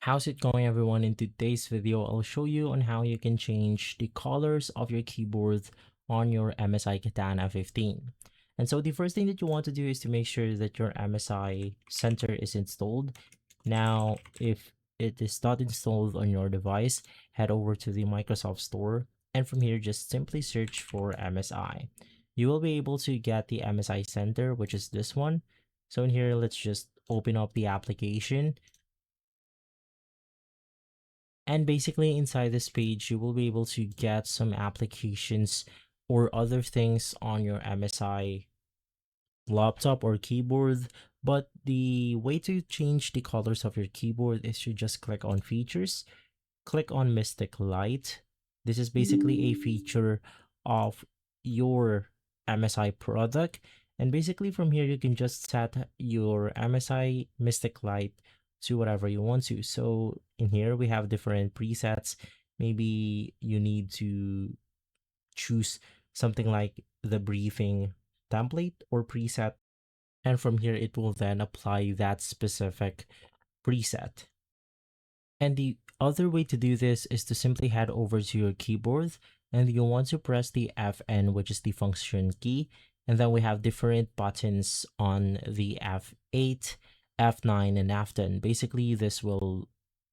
How's it going, everyone? In today's video, I'll show you on how you can change the colors of your keyboard on your MSI Katana 15. And so the first thing that you want to do is to make sure that your MSI Center is installed. Now, if it is not installed on your device, head over to the Microsoft Store, and from here, just simply search for MSI. You will be able to get the MSI Center, which is this one. So in here, let's just open up the application. And basically inside this page, you will be able to get some applications or other things on your MSI laptop or keyboard. But the way to change the colors of your keyboard is to just click on features, click on Mystic Light. This is basically a feature of your MSI product. And basically from here, you can just set your MSI Mystic Light to whatever you want to. So in here, we have different presets. Maybe you need to choose something like the briefing template or preset. And from here, it will then apply that specific preset. And the other way to do this is to simply head over to your keyboard and you want to press the Fn, which is the function key. And then we have different buttons on the F8, F9, and F10. Basically, this will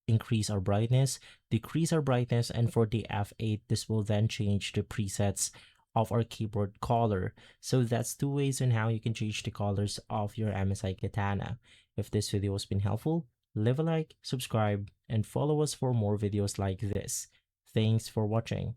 increase our brightness, decrease our brightness, and for the F8, this will then change the presets of our keyboard color. So that's two ways on how you can change the colors of your MSI Katana. If this video has been helpful, leave a like, subscribe, and follow us for more videos like this. Thanks for watching.